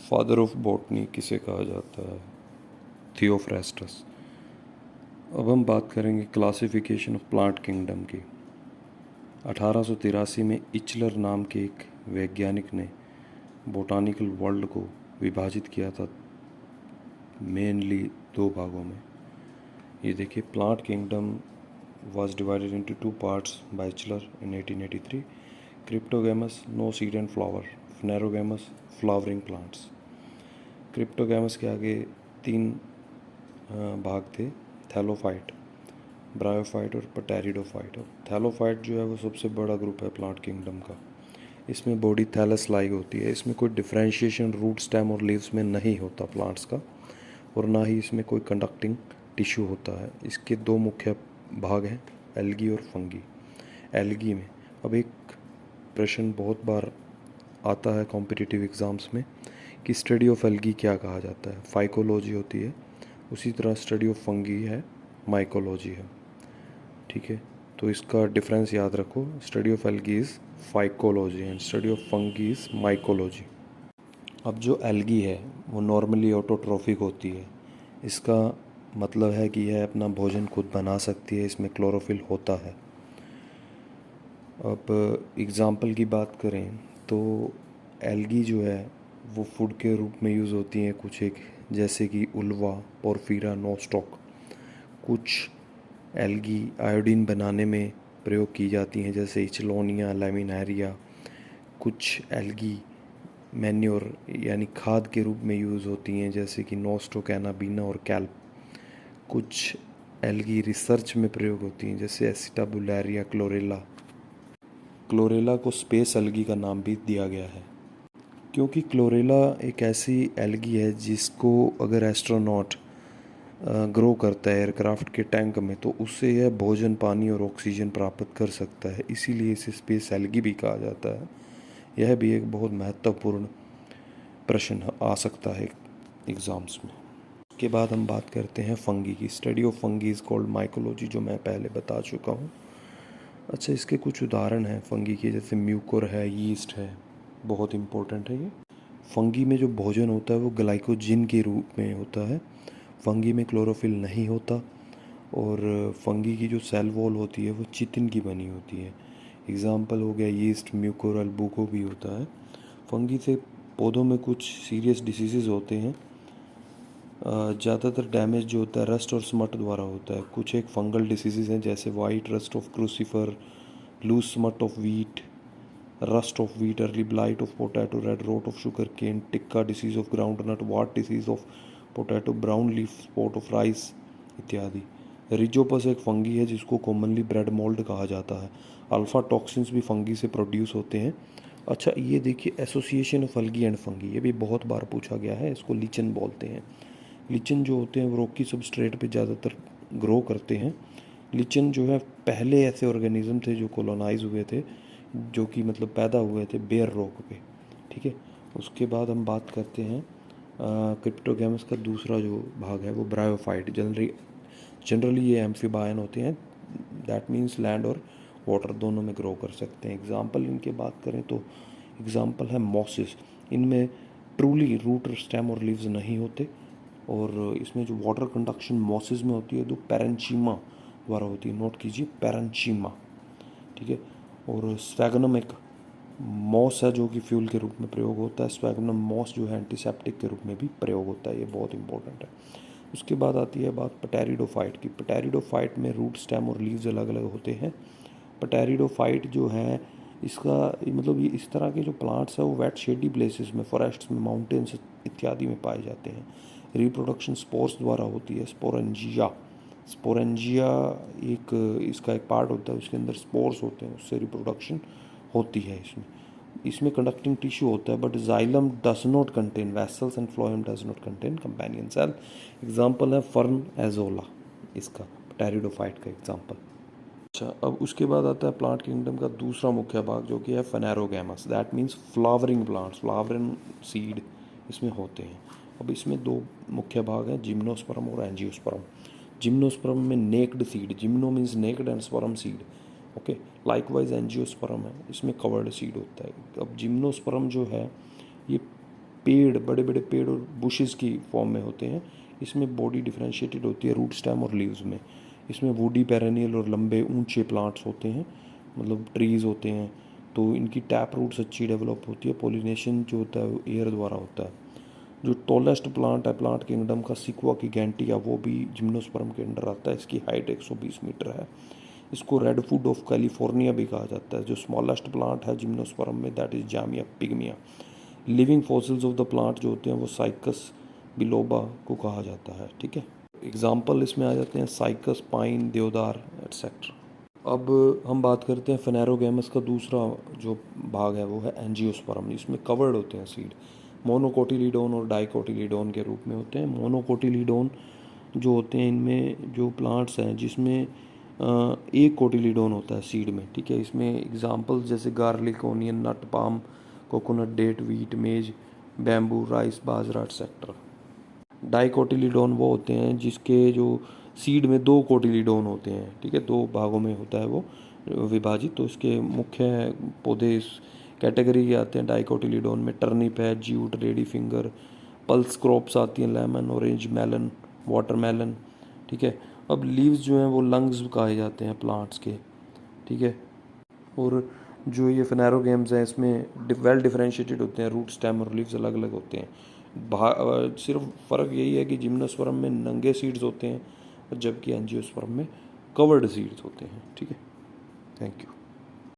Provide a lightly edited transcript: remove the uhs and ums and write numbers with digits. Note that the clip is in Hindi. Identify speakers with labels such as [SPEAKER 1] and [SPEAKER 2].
[SPEAKER 1] फादर ऑफ बॉटनी किसे कहा जाता है? थियोफ्रास्टस। अब हम बात करेंगे क्लासिफिकेशन ऑफ प्लांट किंगडम की। 1883 में इचलर नाम के एक वैज्ञानिक ने बोटानिकल वर्ल्ड को विभाजित किया था मेनली दो भागों में। ये देखिए, plant kingdom was divided into two parts by Ichler in 1883. Cryptogamous, no seed and flower. Phanerogamous, flowering plants. Cryptogams के आगे तीन भाग थे, थैलोफाइट, ब्रायोफाइट और पटेरिडोफाइट। थैलोफाइट जो है वो सबसे बड़ा ग्रुप है प्लांट किंगडम का। इसमें बॉडी थैलस लाइक होती है। इसमें कोई डिफ्रेंशिएशन रूट, स्टेम और लीव्स में नहीं होता प्लांट्स का, और ना ही इसमें कोई कंडक्टिंग टिश्यू होता है। इसके दो मुख्य भाग हैं, एल्गी और फंगी। एल्गी में अब एक प्रश्न बहुत बार आता है कॉम्पिटिटिव एग्ज़ाम्स में कि स्टडी ऑफ एल्गी क्या कहा जाता है। फाइकोलॉजी होती है, उसी तरह स्टडी ऑफ फंगी है, माइकोलॉजी है। ठीक है, तो इसका डिफरेंस याद रखो। Study of algae is phycology and study of fungi is mycology. अब जो एल्गी है वो नॉर्मली ऑटोट्रॉफिक होती है। इसका मतलब है कि यह अपना भोजन खुद बना सकती है, इसमें क्लोरोफिल होता है। अब एग्ज़ाम्पल की बात करें तो एल्गी जो है वो फूड के रूप में यूज़ होती हैं कुछ एक, जैसे कि उल्वा, पोरफीरा, नोस्टॉक। कुछ एल्गी आयोडीन बनाने में प्रयोग की जाती हैं, जैसे इचलोनिया, लैमिनारिया। कुछ एल्गी मैन्योर यानी खाद के रूप में यूज़ होती हैं, जैसे कि नोस्टोकैना, बीना और कैल्प। कुछ एल्गी रिसर्च में प्रयोग होती हैं, जैसे एसिटाबुलारिया, क्लोरेला। क्लोरेला को स्पेस एल्गी का नाम भी दिया गया है, क्योंकि क्लोरेला एक ऐसी एल्गी है जिसको अगर एस्ट्रोनॉट ग्रो करता है एयरक्राफ्ट के टैंक में तो उससे यह भोजन, पानी और ऑक्सीजन प्राप्त कर सकता है। इसीलिए इसे स्पेस एल्गी भी कहा जाता है। यह भी एक बहुत महत्वपूर्ण प्रश्न आ सकता है एग्ज़ाम्स में। के बाद हम बात करते हैं फंगी की। Study of fungi is called mycology, जो मैं पहले बता चुका हूँ। अच्छा, इसके कुछ उदाहरण हैं फंगी के, जैसे म्यूकोर है, यीस्ट है, बहुत इम्पोर्टेंट है ये। फंगी में जो भोजन होता है वो ग्लाइकोजिन के रूप में होता है। फंगी में क्लोरोफिल नहीं होता, और फंगी की जो सेल वॉल होती है वो चितिन की बनी होती है। एग्ज़ाम्पल हो गया यीस्ट, म्यूकोरल, बुको भी होता है। फंगी से पौधों में कुछ सीरियस डिसीज़ होते हैं। ज़्यादातर डैमेज जो होता है रस्ट और स्मट द्वारा होता है। कुछ एक फंगल डिसीज़ हैं, जैसे white rust of crucifer, loose smut of wheat, rust of wheat, early blight of potato, red rot of sugar cane, tikka disease of groundnut, wart disease of potato, brown leaf spot of rice इत्यादि। रिजोपस एक फंगी है जिसको कॉमनली ब्रेड मोल्ड कहा जाता है। अल्फा टॉक्सिन्स भी फंगी से प्रोड्यूस होते हैं। अच्छा, ये देखिए, association of algae and fungi, ये भी बहुत बार पूछा गया है। इसको लीचन बोलते हैं। लीचन जो होते हैं वो रॉकी सबस्ट्रेट पे ज़्यादातर ग्रो करते हैं। लीचन जो है पहले ऐसे ऑर्गेनिज्म थे जो कॉलोनाइज हुए थे, जो कि मतलब पैदा हुए थे बेयर रॉक पे। ठीक है, उसके बाद हम बात करते हैं क्रिप्टोगैमस का दूसरा जो भाग है वो ब्रायोफाइट। जनरली ये एम्फीबायन होते हैं, दैट मीन्स लैंड और वाटर दोनों में ग्रो कर सकते हैं। एग्जाम्पल इनके बात करें तो एग्जाम्पल है मॉसेस। इनमें ट्रूली रूट, स्टेम और लीव्स नहीं होते, और इसमें जो वाटर कंडक्शन मॉसेस में होती है तो पैरेंचीमा द्वारा होती है। नोट कीजिए, पैरेंचीमा। ठीक है, और स्फैगनम एक मॉस है जो कि फ्यूल के रूप में प्रयोग होता है। स्फैगनम मॉस जो है एंटीसेप्टिक के रूप में भी प्रयोग होता है, ये बहुत इंपॉर्टेंट है। उसके बाद आती है बात पटेरिडोफाइट की। पटेरिडोफाइट में रूट, स्टेम और लीव्स अलग अलग होते हैं। पटेरिडोफाइट जो है इसका मतलब ये इस तरह के जो प्लांट्स है वो वेट शेडी प्लेसेस में, फॉरेस्ट्स में, माउंटेन्स इत्यादि में पाए जाते हैं। रिप्रोडक्शन स्पोर्स द्वारा होती है, स्पोरेंजिया। स्पोरेंजिया एक इसका एक पार्ट होता है, उसके अंदर स्पोर्स होते हैं, उससे रिप्रोडक्शन होती है। इसमें कंडक्टिंग टिश्यू होता है, but xylem does not contain vessels and phloem does not contain companion cell. Example है फर्न एजोला, इसका पटेरिडोफाइट का एग्जाम्पल। अच्छा, अब उसके बाद आता है प्लांट किंगडम का दूसरा मुख्य भाग जो कि है phanerogams, that means flowering plants. Flowering seed इसमें होते हैं। अब इसमें दो मुख्य भाग हैं, जिम्नोस्पर्म और एंजियोस्पर्म। जिम्नोस्पर्म में naked seed, gymno means naked and sperm seed, okay. Likewise angiosperm है, इसमें कवर्ड सीड होता है। अब जिम्नोस्पर्म जो है ये पेड़, बड़े बड़े पेड़ और बुशेस की फॉर्म में होते हैं। इसमें बॉडी डिफरेंशिएटेड होती है रूट, स्टेम और लीव्स में। इसमें वुडी, पेरेनियल और लंबे ऊंचे प्लांट्स होते हैं, मतलब ट्रीज़ होते हैं। तो इनकी टैप रूट्स अच्छी डेवलप होती है। पोलिनेशन जो होता है वो एयर द्वारा होता है। जो टॉलेस्ट प्लांट है प्लांट किंगडम का, सिक्वा की गैंटिया, वो भी जिम्नोस्पर्म के अंडर आता है। इसकी हाइट 120 मीटर है। इसको रेड फूड ऑफ कैलिफोर्निया भी कहा जाता है। जो स्मॉलेस्ट प्लांट है जिम्नोस्पर्म में, that is Jamia पिग्मिया। Living fossils of the plant जो होते हैं वो साइकस बिलोबा को कहा जाता है। ठीक है, एग्जाम्पल इसमें आ जाते हैं साइकस, पाइन, देवदार एटसेट्रा। अब हम बात करते हैं फेनेरोगैमस का दूसरा जो भाग है वो है एंजियोस्पर्म। इसमें कवर्ड होते हैं सीड, मोनोकोटिलीडोन और डाइकोटिलीडोन के रूप में होते हैं। मोनोकोटिलीडोन जो होते हैं, इनमें जो प्लांट्स हैं जिसमें एक कोटिलीडोन होता है सीड में। ठीक है, इसमें एग्जांपल्स जैसे गार्लिक, ओनियन, नट, पाम, कोकोनट, डेट, वीट, मेज, बैम्बू, राइस, बाजरा एटसेट्रा। डाइकोटिलीडोन वो होते हैं जिसके जो सीड में दो कोटिलीडोन होते हैं। ठीक है, दो भागों में होता है वो विभाजित। तो इसके मुख्य पौधे इस कैटेगरी के आते हैं डाइकोटिलीडोन में। टर्निप है, jute, lady finger, pulse crops आती हैं, लेमन, ऑरेंज, मेलन, वाटरमेलन। ठीक है, अब लीव्स जो हैं वो लंग्स कहे जाते हैं प्लांट्स के। ठीक है, और जो ये फेनेरोगेम्स हैं इसमें वेल डिफरेंशिएटेड होते हैं। रूट, स्टेम और लीव्स अलग अलग होते हैं। सिर्फ फ़र्क यही है कि जिम्नोस्पर्म में नंगे सीड्स होते हैं जबकि एंजियोस्पर्म में कवर्ड सीड्स होते हैं। ठीक है, थैंक यू।